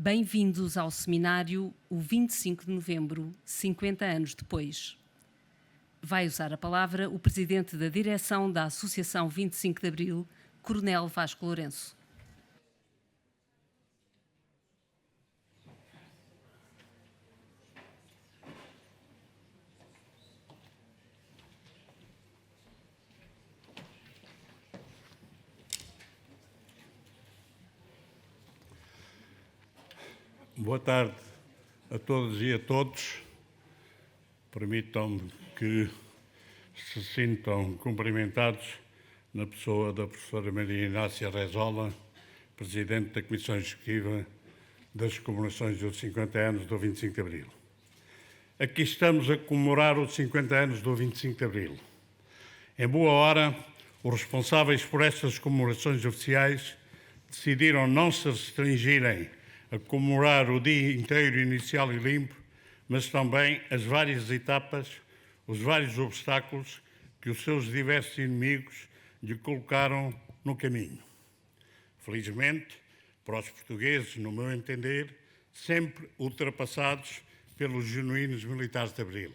Bem-vindos ao seminário O 25 de Novembro, 50 anos depois. Vai usar a palavra o presidente da direção da Associação 25 de Abril, Coronel Vasco Lourenço. Boa tarde a todas e a todos. Permitam-me que se sintam cumprimentados na pessoa da professora Maria Inácia Rezola, Presidente da Comissão Executiva das comemorações dos 50 anos do 25 de Abril. Aqui estamos a comemorar os 50 anos do 25 de Abril. Em boa hora, os responsáveis por estas comemorações oficiais decidiram não se restringirem a comemorar o dia inteiro inicial e limpo, mas também as várias etapas, os vários obstáculos que os seus diversos inimigos lhe colocaram no caminho. Felizmente, para os portugueses, no meu entender, sempre ultrapassados pelos genuínos militares de Abril.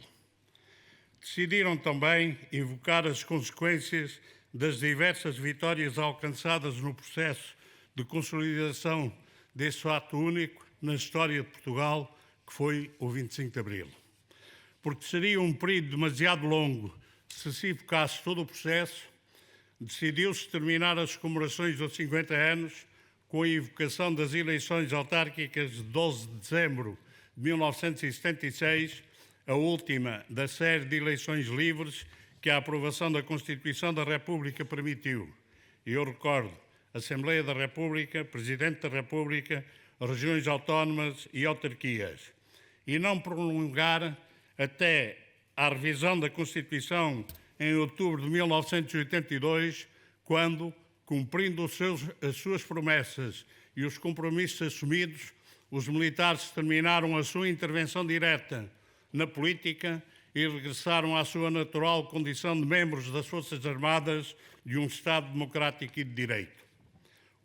Decidiram também evocar as consequências das diversas vitórias alcançadas no processo de consolidação desse fato único na história de Portugal, que foi o 25 de Abril. Porque seria um período demasiado longo se se evocasse todo o processo, decidiu-se terminar as comemorações dos 50 anos com a evocação das eleições autárquicas de 12 de dezembro de 1976, a última da série de eleições livres que a aprovação da Constituição da República permitiu. E eu recordo: Assembleia da República, Presidente da República, regiões autónomas e autarquias, e não prolongar até à revisão da Constituição em outubro de 1982, quando, cumprindo as suas promessas e os compromissos assumidos, os militares terminaram a sua intervenção direta na política e regressaram à sua natural condição de membros das Forças Armadas de um Estado democrático e de direito.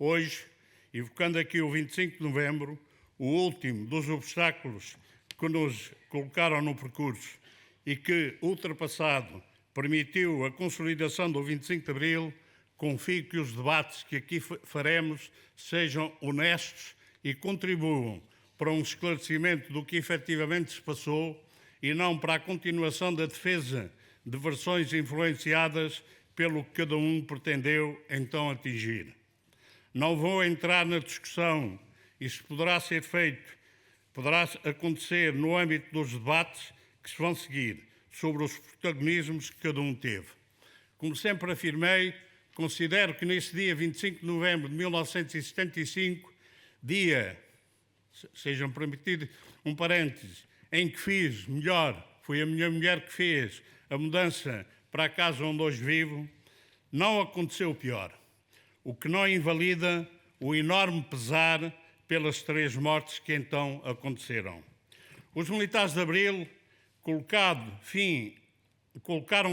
Hoje, evocando aqui o 25 de novembro, o último dos obstáculos que nos colocaram no percurso e que, ultrapassado, permitiu a consolidação do 25 de Abril, confio que os debates que aqui faremos sejam honestos e contribuam para um esclarecimento do que efetivamente se passou e não para a continuação da defesa de versões influenciadas pelo que cada um pretendeu então atingir. Não vou entrar na discussão, isso poderá ser feito, poderá acontecer no âmbito dos debates que se vão seguir, sobre os protagonismos que cada um teve. Como sempre afirmei, considero que nesse dia 25 de novembro de 1975, dia, sejam permitidos um parênteses, em que fiz melhor, foi a minha mulher que fez a mudança para a casa onde hoje vivo, não aconteceu o pior. O que não invalida o enorme pesar pelas 3 mortes que então aconteceram. Os militares de Abril colocaram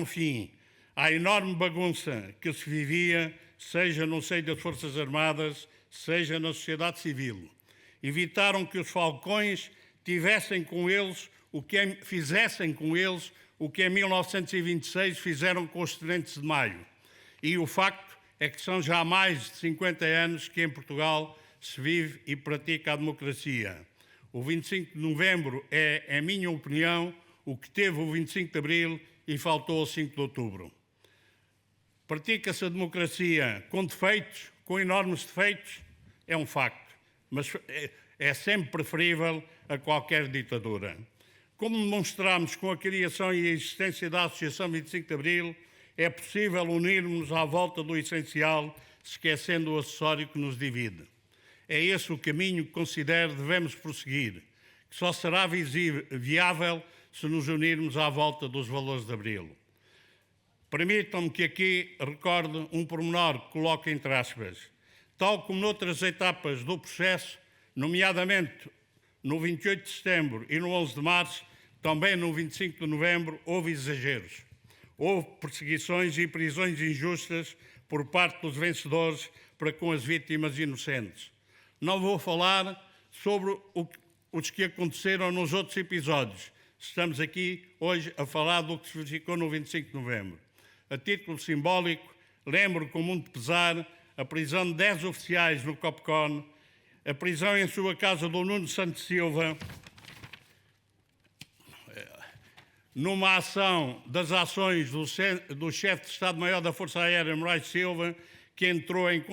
fim à enorme bagunça que se vivia, seja no seio das Forças Armadas, seja na sociedade civil. Evitaram que os falcões fizessem com eles o que em 1926 fizeram com os tenentes de Maio. E o facto é que são já mais de 50 anos que em Portugal se vive e pratica a democracia. O 25 de novembro é, em minha opinião, o que teve o 25 de abril e faltou o 5 de outubro. Pratica-se a democracia com defeitos, com enormes defeitos, é um facto, mas é sempre preferível a qualquer ditadura. Como demonstramos com a criação e a existência da Associação 25 de Abril, é possível unirmos à volta do essencial, esquecendo o acessório que nos divide. É esse o caminho que considero devemos prosseguir, que só será viável se nos unirmos à volta dos valores de Abril. Permitam-me que aqui recorde um pormenor que coloco entre aspas. Tal como noutras etapas do processo, nomeadamente no 28 de setembro e no 11 de março, também no 25 de novembro, houve exageros. Houve perseguições e prisões injustas por parte dos vencedores para com as vítimas inocentes. Não vou falar sobre os que aconteceram nos outros episódios. Estamos aqui hoje a falar do que se verificou no 25 de novembro. A título simbólico, lembro com muito pesar a prisão de 10 oficiais no Copcon, a prisão em sua casa do Nuno Santos Silva, numa ação das ações do chefe de Estado-Maior da Força Aérea, Moraes Silva, que entrou em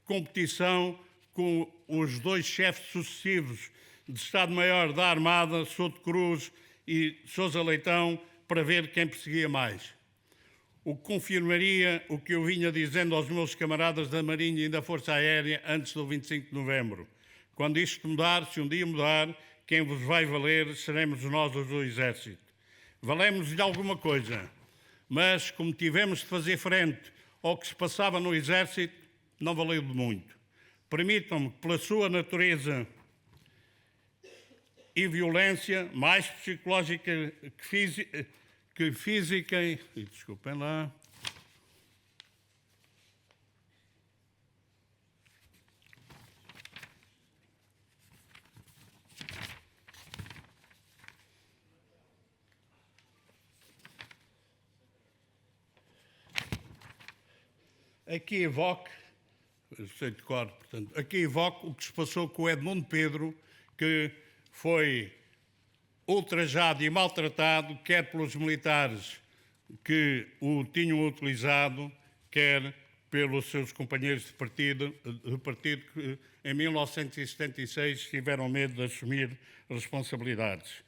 competição com os 2 chefes sucessivos de Estado-Maior da Armada, Souto Cruz e Sousa Leitão, para ver quem perseguia mais. O que confirmaria o que eu vinha dizendo aos meus camaradas da Marinha e da Força Aérea antes do 25 de novembro. Quando isto mudar, se um dia mudar, quem vos vai valer seremos nós, os do Exército. Valemos de alguma coisa, mas como tivemos de fazer frente ao que se passava no Exército, não valeu de muito. Permitam-me que, pela sua natureza e violência, mais psicológica que física, e desculpem lá, aqui evoco, sei de cor, portanto, aqui evoco o que se passou com o Edmundo Pedro, que foi ultrajado e maltratado, quer pelos militares que o tinham utilizado, quer pelos seus companheiros de partido que em 1976 tiveram medo de assumir responsabilidades.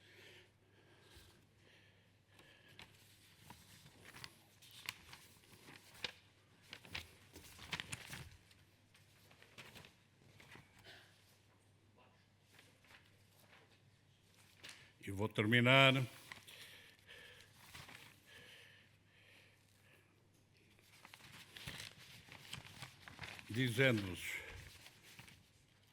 E vou terminar dizendo-vos,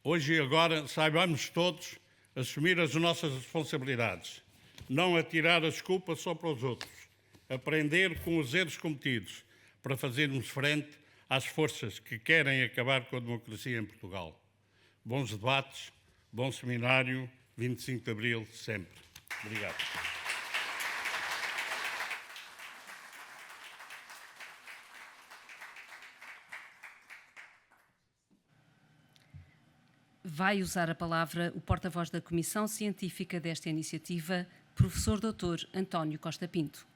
hoje e agora, saibamos todos assumir as nossas responsabilidades, não atirar as culpas só para os outros, aprender com os erros cometidos para fazermos frente às forças que querem acabar com a democracia em Portugal. Bons debates, bom seminário, 25 de Abril, sempre. Obrigado. Vai usar a palavra o porta-voz da Comissão Científica desta iniciativa, professor Dr. António Costa Pinto.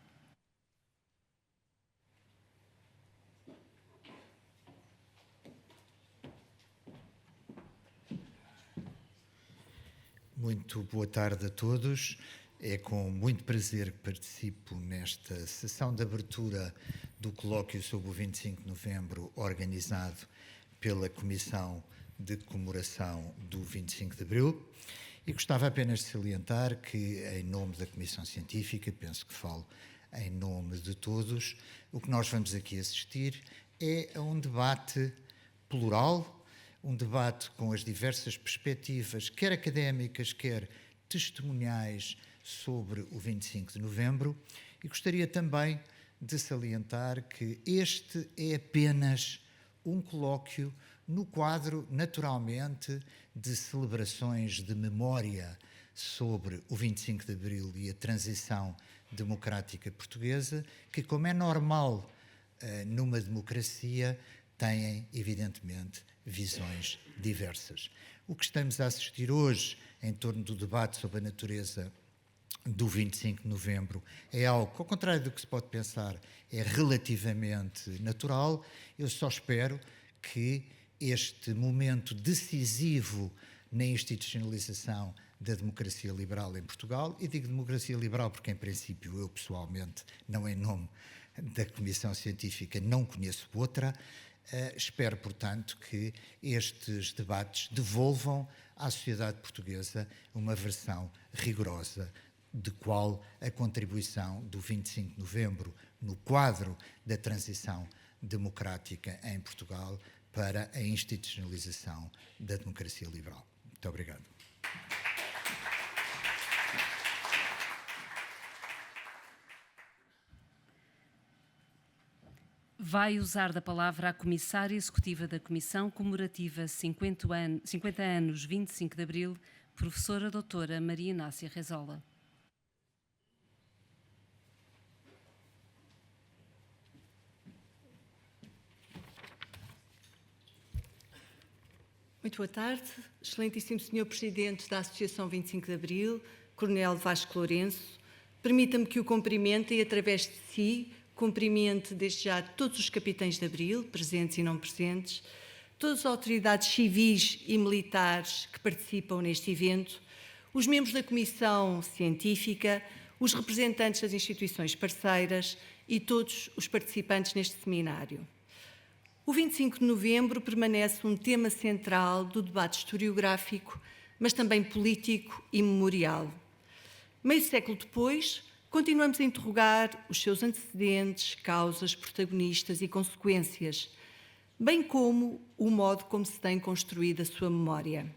Muito boa tarde a todos. É com muito prazer que participo nesta sessão de abertura do colóquio sobre o 25 de novembro, organizado pela Comissão de Comemoração do 25 de Abril. E gostava apenas de salientar que, em nome da Comissão Científica, penso que falo em nome de todos, o que nós vamos aqui assistir é a um debate plural, um debate com as diversas perspectivas, quer académicas, quer testemunhais, sobre o 25 de novembro. E gostaria também de salientar que este é apenas um colóquio no quadro, naturalmente, de celebrações de memória sobre o 25 de Abril e a transição democrática portuguesa, que, como é normal numa democracia, têm, evidentemente, visões diversas. O que estamos a assistir hoje, em torno do debate sobre a natureza do 25 de novembro, é algo que, ao contrário do que se pode pensar, é relativamente natural. Eu só espero que este momento decisivo na institucionalização da democracia liberal em Portugal, e digo democracia liberal porque, em princípio, eu pessoalmente, não em nome da Comissão Científica, não conheço outra. Espero, portanto, que estes debates devolvam à sociedade portuguesa uma versão rigorosa de qual a contribuição do 25 de novembro no quadro da transição democrática em Portugal para a institucionalização da democracia liberal. Muito obrigado. Vai usar da palavra a Comissária Executiva da Comissão Comemorativa 50 anos 25 de Abril, professora doutora Maria Inácia Rezola. Muito boa tarde, excelentíssimo Sr. Presidente da Associação 25 de Abril, Coronel Vasco Lourenço. Permita-me que o cumprimente e, através de si, cumprimente desde já todos os capitães de Abril, presentes e não presentes, todas as autoridades civis e militares que participam neste evento, os membros da Comissão Científica, os representantes das instituições parceiras e todos os participantes neste seminário. O 25 de novembro permanece um tema central do debate historiográfico, mas também político e memorial. Meio século depois, continuamos a interrogar os seus antecedentes, causas, protagonistas e consequências, bem como o modo como se tem construído a sua memória.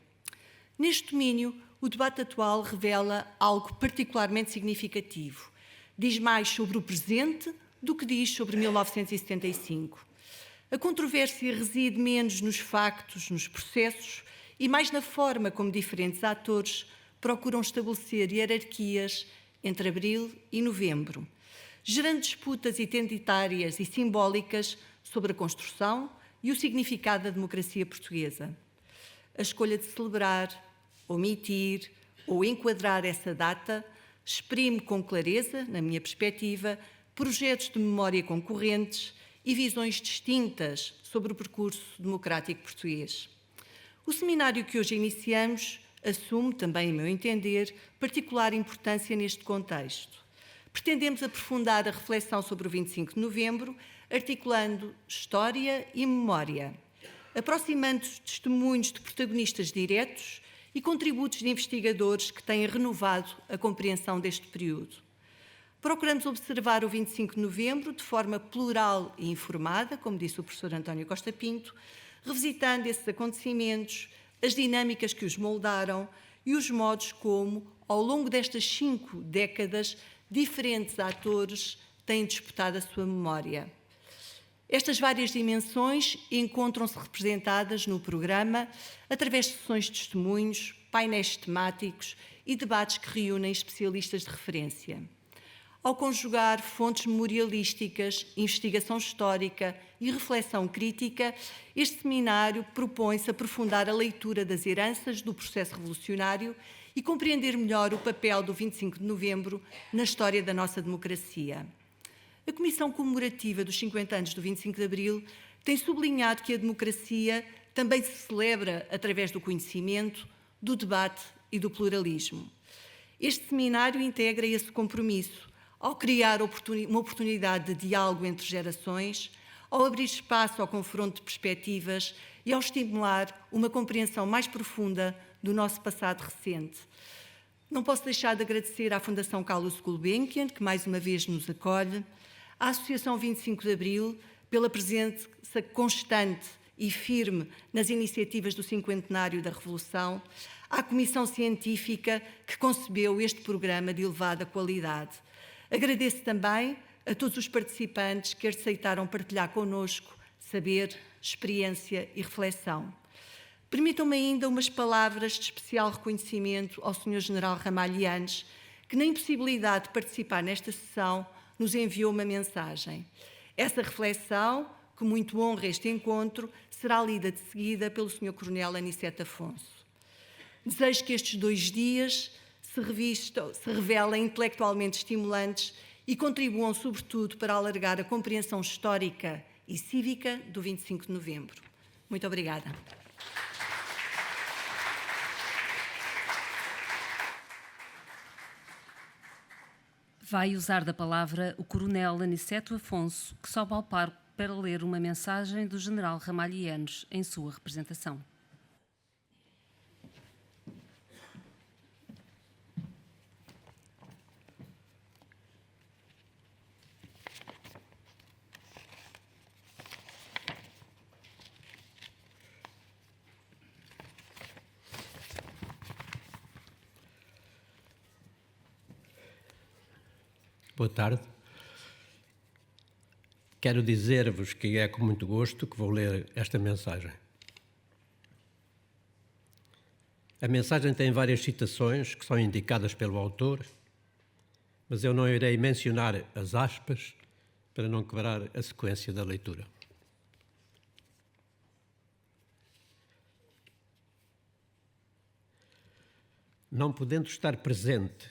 Neste domínio, o debate atual revela algo particularmente significativo. Diz mais sobre o presente do que diz sobre 1975. A controvérsia reside menos nos factos, nos processos e mais na forma como diferentes atores procuram estabelecer hierarquias entre abril e novembro, gerando disputas identitárias e simbólicas sobre a construção e o significado da democracia portuguesa. A escolha de celebrar, omitir ou enquadrar essa data exprime com clareza, na minha perspectiva, projetos de memória concorrentes e visões distintas sobre o percurso democrático português. O seminário que hoje iniciamos assume, também, a meu entender, particular importância neste contexto. Pretendemos aprofundar a reflexão sobre o 25 de novembro, articulando história e memória, aproximando testemunhos de protagonistas diretos e contributos de investigadores que têm renovado a compreensão deste período. Procuramos observar o 25 de novembro de forma plural e informada, como disse o professor António Costa Pinto, revisitando esses acontecimentos, as dinâmicas que os moldaram e os modos como, ao longo destas 5 décadas, diferentes atores têm disputado a sua memória. Estas várias dimensões encontram-se representadas no programa através de sessões de testemunhos, painéis temáticos e debates que reúnem especialistas de referência. Ao conjugar fontes memorialísticas, investigação histórica e reflexão crítica, este seminário propõe-se aprofundar a leitura das heranças do processo revolucionário e compreender melhor o papel do 25 de novembro na história da nossa democracia. A Comissão Comemorativa dos 50 anos do 25 de Abril tem sublinhado que a democracia também se celebra através do conhecimento, do debate e do pluralismo. Este seminário integra esse compromisso, ao criar uma oportunidade de diálogo entre gerações, ao abrir espaço ao confronto de perspectivas e ao estimular uma compreensão mais profunda do nosso passado recente. Não posso deixar de agradecer à Fundação Carlos Gulbenkian, que mais uma vez nos acolhe, à Associação 25 de Abril, pela presença constante e firme nas iniciativas do cinquentenário da Revolução, à Comissão Científica que concebeu este programa de elevada qualidade. Agradeço também a todos os participantes que aceitaram partilhar connosco saber, experiência e reflexão. Permitam-me ainda umas palavras de especial reconhecimento ao Sr. General Ramalhianes, que na impossibilidade de participar nesta sessão nos enviou uma mensagem. Essa reflexão, que muito honra este encontro, será lida de seguida pelo Sr. Coronel Aniceto Afonso. Desejo que estes 2 dias se revelem intelectualmente estimulantes e contribuam, sobretudo, para alargar a compreensão histórica e cívica do 25 de novembro. Muito obrigada. Vai usar da palavra o Coronel Aniceto Afonso, que sobe ao palco para ler uma mensagem do General Ramalhianes em sua representação. Boa tarde. quero dizer-vos que é com muito gosto que vou ler esta mensagem. A mensagem tem várias citações que são indicadas pelo autor, mas eu não irei mencionar as aspas para não quebrar a sequência da leitura. Não podendo estar presente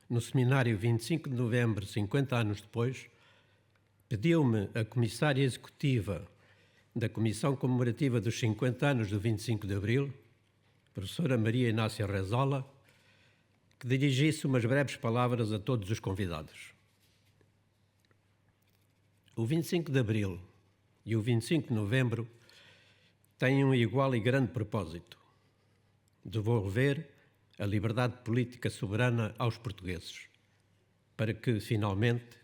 no seminário 25 de novembro, 50 anos depois, pediu-me a comissária executiva da Comissão Comemorativa dos 50 anos do 25 de Abril, professora Maria Inácia Rezola, que dirigisse umas breves palavras a todos os convidados. O 25 de Abril e o 25 de Novembro têm um igual e grande propósito: devolver a liberdade política soberana aos portugueses, para que, finalmente,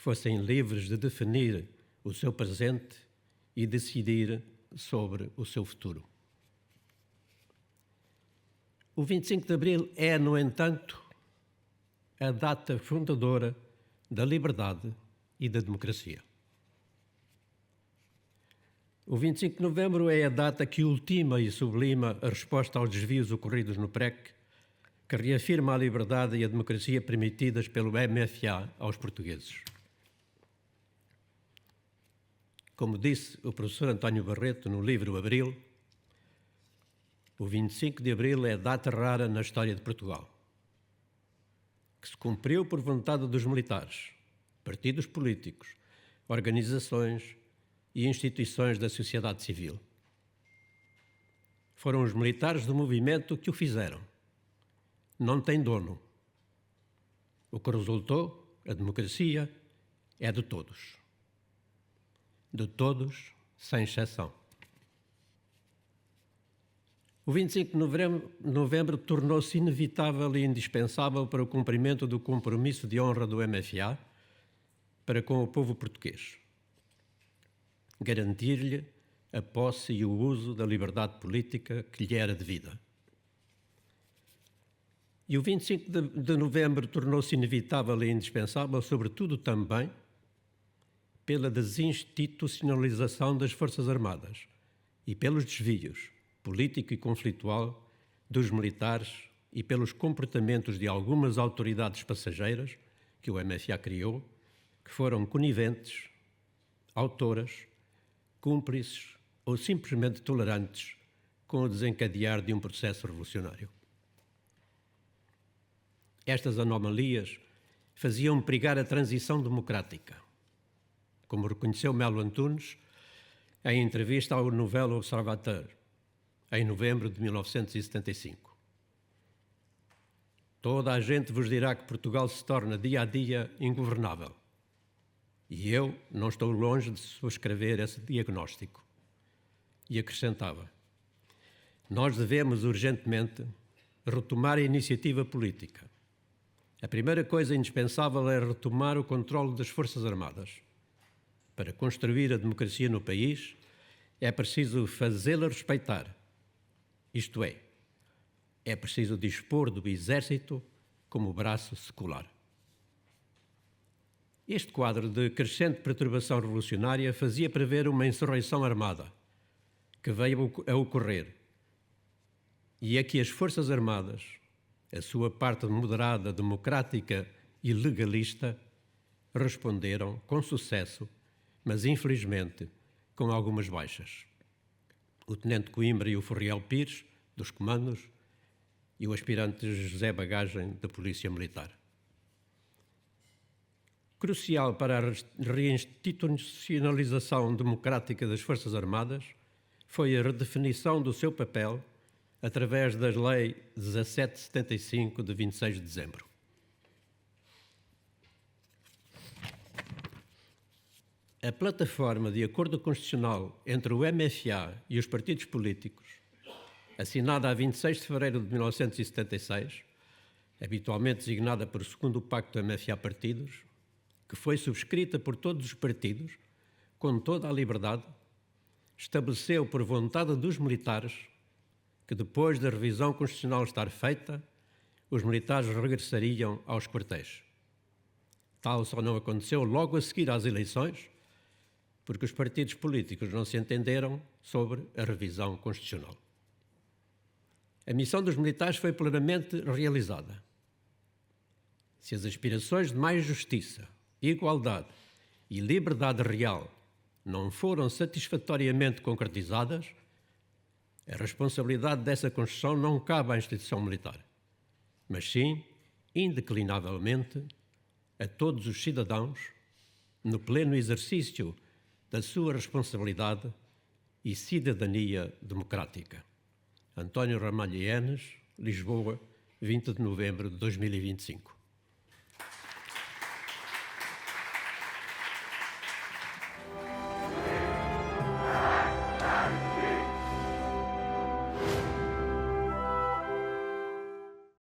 fossem livres de definir o seu presente e decidir sobre o seu futuro. O 25 de Abril é, no entanto, a data fundadora da liberdade e da democracia. O 25 de Novembro é a data que ultima e sublima a resposta aos desvios ocorridos no PREC, que reafirma a liberdade e a democracia permitidas pelo MFA aos portugueses. Como disse o professor António Barreto no livro Abril, o 25 de Abril é data rara na história de Portugal, que se cumpriu por vontade dos militares, partidos políticos, organizações e instituições da sociedade civil. Foram os militares do movimento que o fizeram. Não tem dono. O que resultou, a democracia, é de todos. De todos, sem exceção. O 25 de novembro tornou-se inevitável e indispensável para o cumprimento do compromisso de honra do MFA para com o povo português. Garantir-lhe a posse e o uso da liberdade política que lhe era devida. E o 25 de novembro tornou-se inevitável e indispensável, sobretudo também, pela desinstitucionalização das Forças Armadas e pelos desvios político e conflitual dos militares e pelos comportamentos de algumas autoridades passageiras que o MFA criou, que foram coniventes, autoras, cúmplices ou simplesmente tolerantes com o desencadear de um processo revolucionário. Estas anomalias faziam perigar a transição democrática, como reconheceu Melo Antunes em entrevista ao Nouvel Observateur, em novembro de 1975. Toda a gente vos dirá que Portugal se torna dia a dia ingovernável. E eu não estou longe de subscrever esse diagnóstico. E acrescentava: nós devemos urgentemente retomar a iniciativa política. A primeira coisa indispensável é retomar o controle das Forças Armadas. Para construir a democracia no país, é preciso fazê-la respeitar. Isto é preciso dispor do Exército como braço secular. Este quadro de crescente perturbação revolucionária fazia prever uma insurreição armada, que veio a ocorrer, e a que as Forças Armadas, a sua parte moderada, democrática e legalista, responderam com sucesso, mas infelizmente com algumas baixas. O tenente Coimbra e o Furriel Pires, dos comandos, e o aspirante José Bagagem, da Polícia Militar. Crucial para a reinstitucionalização democrática das Forças Armadas foi a redefinição do seu papel através da Lei 1775, de 26 de dezembro. A plataforma de acordo constitucional entre o MFA e os partidos políticos, assinada a 26 de fevereiro de 1976, habitualmente designada por segundo Pacto MFA-Partidos, que foi subscrita por todos os partidos, com toda a liberdade, estabeleceu por vontade dos militares que, depois da revisão constitucional estar feita, os militares regressariam aos quartéis. Tal só não aconteceu logo a seguir às eleições, porque os partidos políticos não se entenderam sobre a revisão constitucional. A missão dos militares foi plenamente realizada. Se as aspirações de mais justiça, igualdade e liberdade real não foram satisfatoriamente concretizadas, a responsabilidade dessa construção não cabe à instituição militar, mas sim, indeclinavelmente, a todos os cidadãos, no pleno exercício da sua responsabilidade e cidadania democrática. António Ramalho Eanes, Lisboa, 20 de novembro de 2025.